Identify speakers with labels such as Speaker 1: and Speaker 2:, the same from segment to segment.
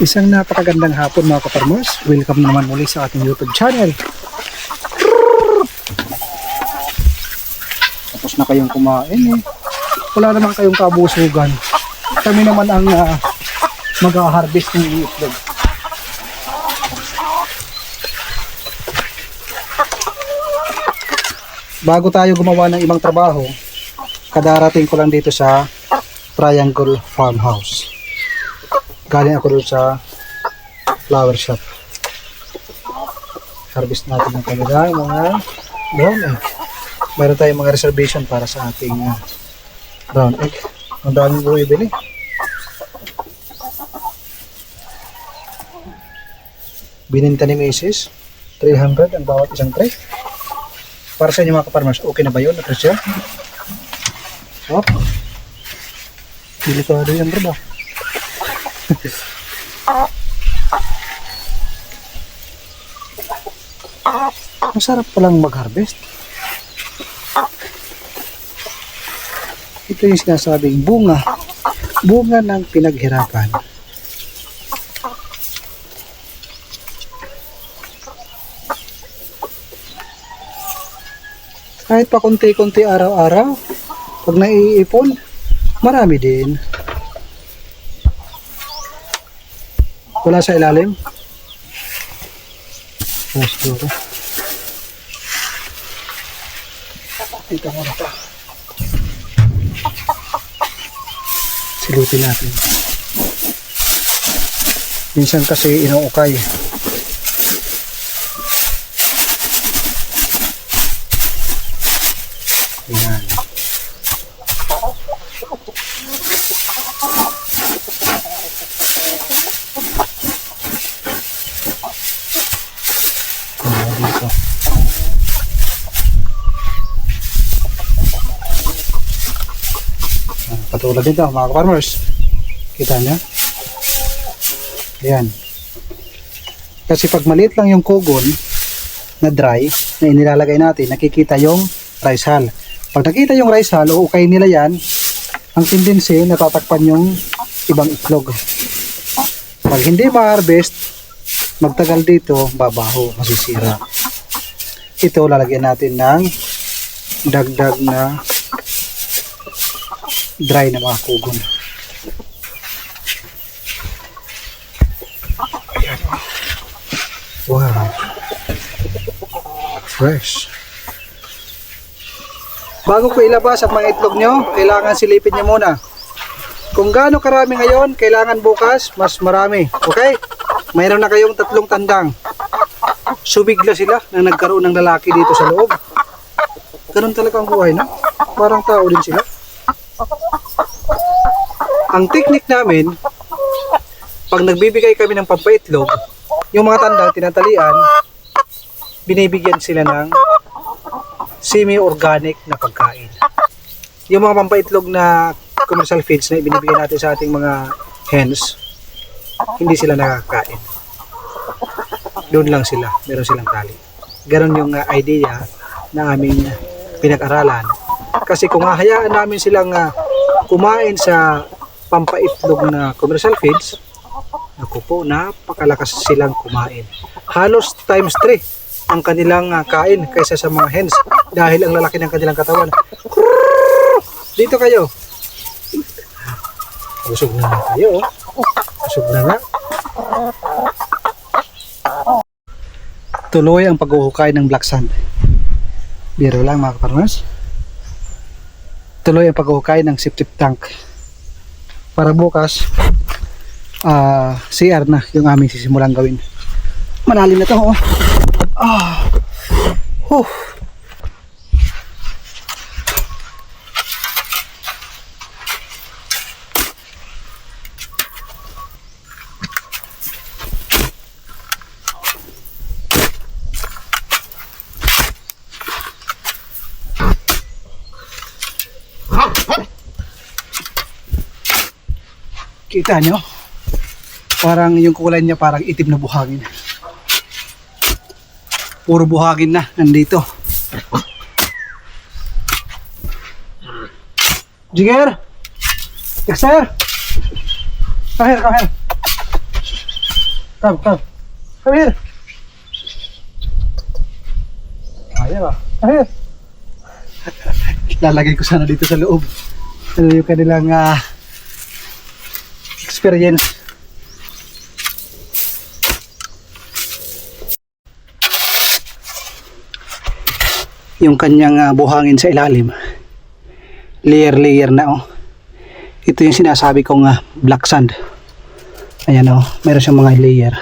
Speaker 1: Isang napakagandang hapon mga kaparmers. Welcome naman muli sa ating YouTube channel. Tapos na kayong kumain eh. Wala naman kayong kabusugan. Kami naman ang mag-harvest ng itlog. Bago tayo gumawa ng ibang trabaho, kadarating ko lang dito sa Triangle Farmhouse. Galing ako doon sa flower shop. Harvest natin ng kanilang mga brown egg. Mayroon tayong mga reservation para sa ating brown egg. Ang daming bumibili. Bininta ni Mrs. 300 ang bawat isang tray. Para sa inyo mga kaparmers, okay na ba yun? Appreciate? Oh. Delikado yan bro ba? Masarap palang mag-harvest. Ito yung sinasabing bunga. Bunga ng pinaghirapan. Kahit pa konti-konti araw-araw, pag naiipon, marami din. Wala sa ilalim. Wala siguro. Dito muna pa. Silutin natin. Minsan kasi inuukay. Ayan. Dito. Patulad dito mga farmers. Kita nyo? Ayan. Kasi pag maliit lang yung kogon na dry na inilalagay natin, nakikita yung rice hull. Pag nakita yung rice hull, uukay nila yan, ang tendency natatakpan yung ibang itlog. Pag hindi ma-harvest, magtagal dito, babaho, masisira. Ito, lalagyan natin ng dagdag na dry na mga kugon. Wow. Fresh. Bago ko ilabas ang mga itlog nyo, kailangan silipin nyo muna. Kung gaano karami ngayon, kailangan bukas, mas marami. Okay? Mayroon na kayong 3 tandang. Subigla sila na nagkaroon ng lalaki dito sa loob. Ganun talaga ang buhay, no? Parang tao din sila. Ang technique namin, pag nagbibigay kami ng pampaitlog, yung mga tandang tinatalian, binibigyan sila ng semi-organic na pagkain. Yung mga pampaitlog na commercial feeds na ibinibigay natin sa ating mga hens, hindi sila nakakain. Doon lang sila, meron silang tali. Ganon yung idea na aming pinag-aralan. Kasi kung hahayaan namin silang kumain sa pampaitlog na commercial feeds, naku po, napakalakas silang kumain. Halos times 3 ang kanilang kain kaysa sa mga hens dahil ang lalaki ng kanilang katawan. Dito kayo. Busog na nga kayo. Busog na nga. Tuloy ang paghuhukay ng black sand. Biro lang mga kaparmers. Tuloy ang paghuhukay ng septic tank. Para bukas, CR na yung aming sisimulang gawin. Malalim na to, oh. Kita nyo? Parang yung kulay niya parang itim na buhangin. Puro buhangin na nandito. Jigger! Yes, sir! Come here, come here. Come. Come here. Ayaw ah. Come here. Lalagay ko sana dito sa loob. Ano yung kanilang experience. Yung kanyang buhangin sa ilalim. Layer na oh. Ito yung sinasabi kong black sand. Ayan oh, meron siyang mga layer.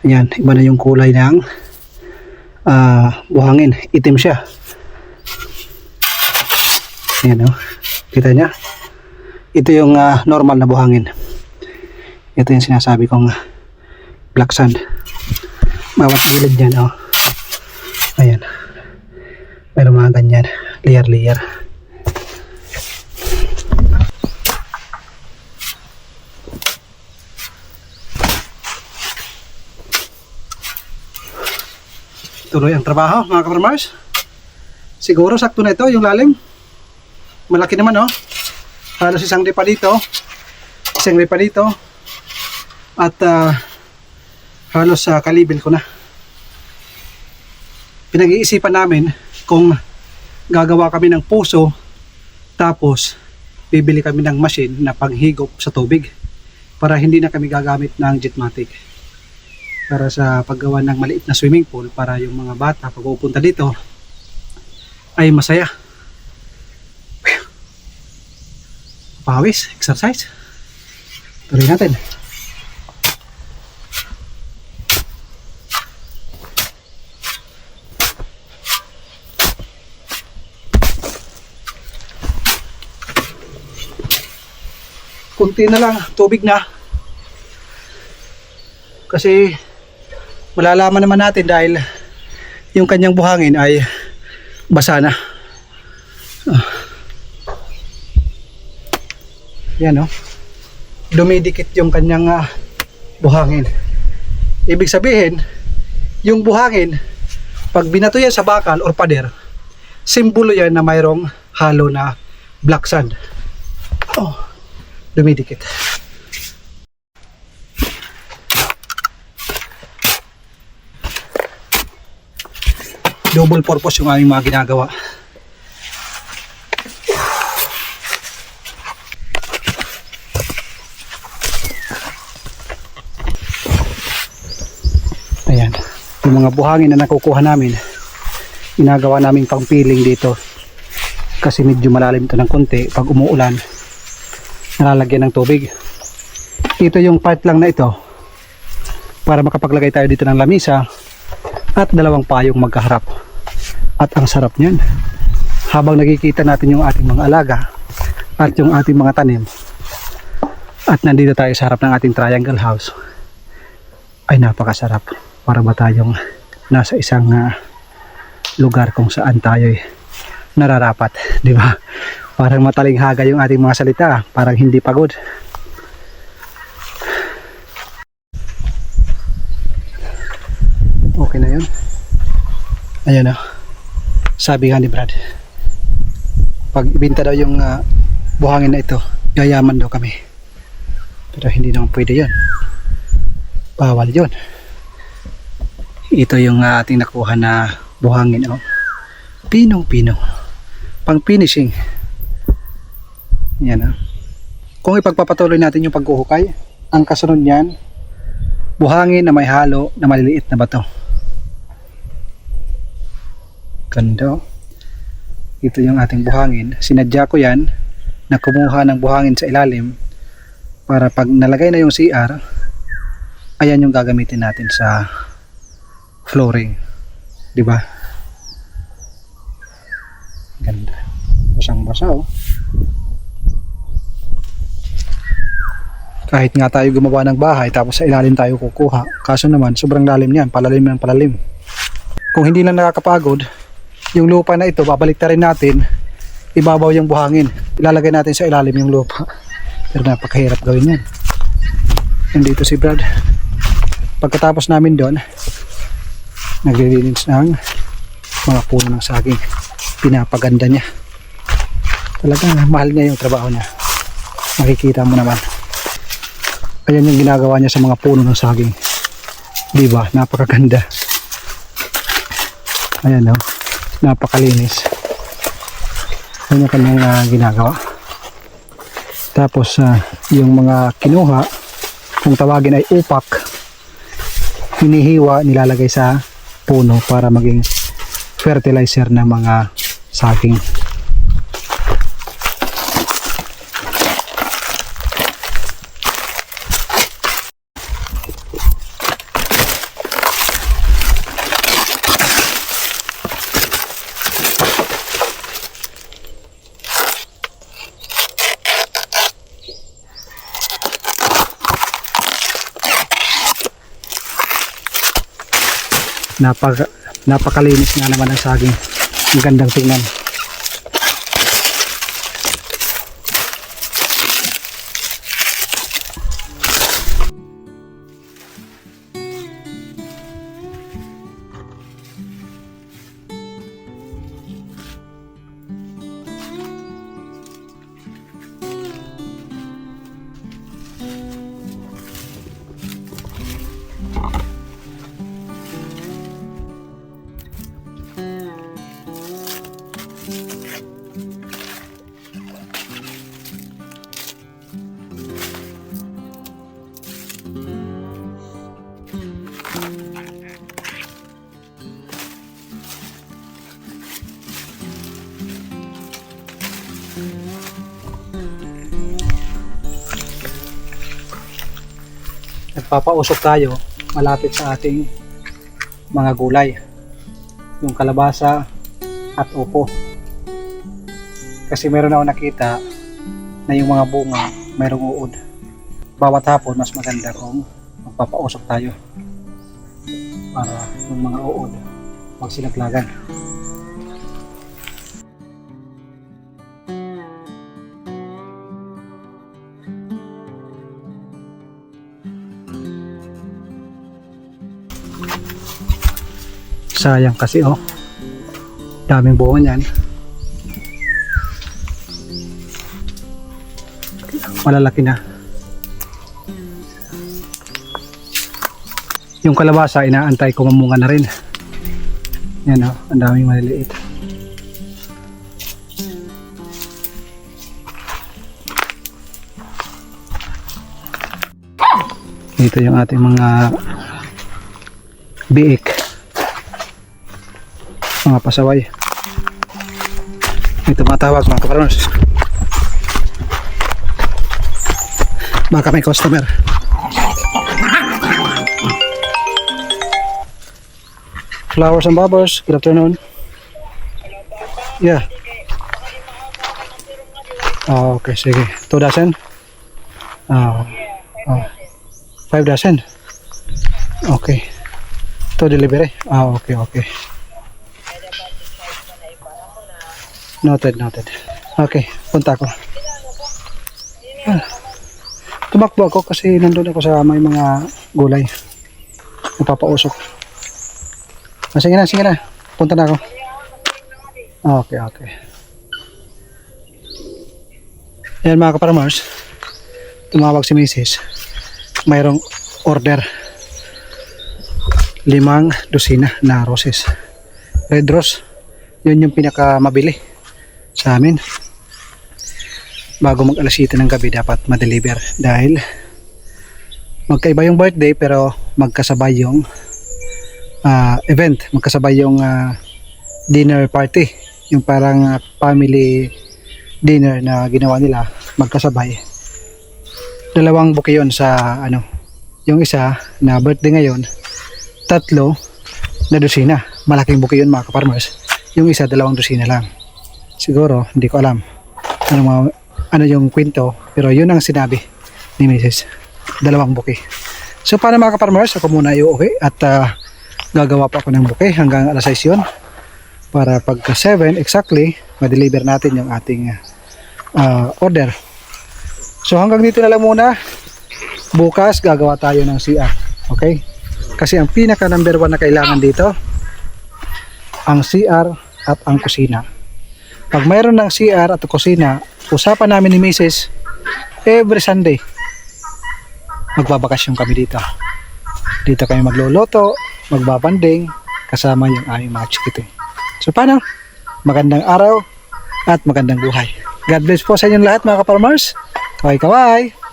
Speaker 1: Ayan, iba na yung kulay ng buhangin. Itim siya. Ayan oh, kita niya. Ito yung normal na buhangin. Ito yung sinasabi kong black sand. Bawat gilid niyan oh. Ayan. Meron mga ganyan, layer. Tuloy ang trabaho mga ka-farmers. Siguro sakto na ito yung lalim. Malaki naman oh. Halos isang lipa dito. At halos kalibil ko na. Pinag-iisipan namin kung gagawa kami ng puso tapos bibili kami ng machine na panghigop sa tubig para hindi na kami gagamit ng Jetmatic. Para sa paggawa ng maliit na swimming pool para yung mga bata pag pupunta dito ay masaya. Pawis, exercise. Tuloy natin. Kunti na lang, tubig na. Kasi malalaman naman natin dahil yung kanyang buhangin ay basa na. Yan oh. Dumidikit yung kanyang buhangin. Ibig sabihin, yung buhangin pag binato yan sa bakal or pader, simbolo yan na mayroong halo na black sand. Oh, dumidikit. Double purpose yung aming mga ginagawa. Ayan, yung mga buhangin na nakukuha namin, ginagawa namin pang peeling dito kasi medyo malalim ito ng konti. Pag umuulan, nalalagyan ng tubig. Ito yung part lang na ito para makapaglagay tayo dito ng lamisa at dalawang payong magkaharap. At ang sarap niyan habang nakikita natin yung ating mga alaga at yung ating mga tanim at nandito tayo sa harap ng ating triangle house, ay napakasarap. Para ba tayong nasa isang lugar kung saan tayo nararapat, di ba? Parang matalinghaga yung ating mga salita, parang hindi pagod. Okay na yun. Ayan o. Sabi nga ni Brad, pag ibinta daw yung buhangin na ito, yayaman daw kami. Pero hindi naman pwede yan. Bawal yun. Ito yung ating nakuha na buhangin o. Pinong-pino. Pang finishing. Yan o. Kung ipagpapatuloy natin yung pagkuhukay, ang kasunod niyan, buhangin na may halo na maliliit na bato. Ganda. Ito yung ating buhangin. Sinadya ko yan na kumuha ng buhangin sa ilalim para pag nalagay na yung CR, ayan yung gagamitin natin sa flooring. Diba? Ganda. Basang-basa oh. Kahit nga tayo gumawa ng bahay tapos sa ilalim tayo kukuha. Kaso naman sobrang lalim yan. Palalim ng palalim. Kung hindi lang nakakapagod, yung lupa na ito, babalik rin natin, ibabaw yung buhangin. Ilalagay natin sa ilalim yung lupa. Pero napakahirap gawin yan. Nandito si Brad. Pagkatapos namin doon, naglilinis ng mga puno ng saging. Pinapaganda niya. Talagang mahal niya yung trabaho niya. Makikita mo naman. Ayan yung ginagawa niya sa mga puno ng saging. Diba? Napakaganda. Ayan o. Napakalinis. Ayan yung kanyang ginagawa. Tapos yung mga kinuha, kung tawagin ay upak, hinihiwa, nilalagay sa puno para maging fertilizer ng mga saging. Napakalinis nga naman ang saging. Ang gandang tingnan. Nagpapausok tayo malapit sa ating mga gulay, yung kalabasa at upo, kasi meron ako nakita na yung mga bunga mayroong uod. Bawat hapon mas maganda kung magpapausok tayo para yung mga uod magsilaglagan. Sayang kasi oh, daming bunga niyan. Malalaki na. Yung kalabasa inaantay ko mamunga na rin. Yan oh, ang daming maliliit. Ito yung ating mga biik, mga pasaway. Ito matawag mga kaparons. Baka may customer. Flowers and Bubbles, good afternoon. Yeah. Oh, okay, sige. 2 dozen? 5 dozen? Okay. To delivery? Okay, okay. Noted. Okay, punta ko. Tumakbo ako kasi nandun ako sa may mga gulay. Napapausok. Sige na. Punta na ako. Okay. Ayan mga kaparmers, tumawag si Mrs. Mayroong order 5 dosina na roses. Red rose, yun yung pinaka mabili sa amin. Bago mag alas 7 ng gabi dapat ma-deliver dahil magkaiba yung birthday pero magkasabay yung event, magkasabay yung dinner party, yung parang family dinner na ginawa nila, magkasabay. 2 bouquet yun sa yung isa na birthday ngayon, 3 na dosina. Malaking bouquet yun mga kaparmers. Yung isa 2 dosina lang. Siguro hindi ko alam ano yung kwento, pero yun ang sinabi ni Mrs. 2 bouquet. So paano mga kaparmers, ako muna iuwi at gagawa pa ako ng bouquet hanggang alas 6 yun para pagka 7 exactly ma-deliver natin yung ating order. So hanggang dito na lang muna. Bukas gagawa tayo ng CR, okay? Kasi ang pinaka number 1 na kailangan dito ang CR at ang kusina. Pag mayroon ng CR at kusina, usapan namin ni Mrs. every Sunday magbabakasyon kami dito. Dito kami magluluto, magbabanding, kasama yung aming mga chikiting. So paano? Magandang araw at magandang buhay. God bless po sa inyong lahat mga ka-farmers. Kaway-kaway!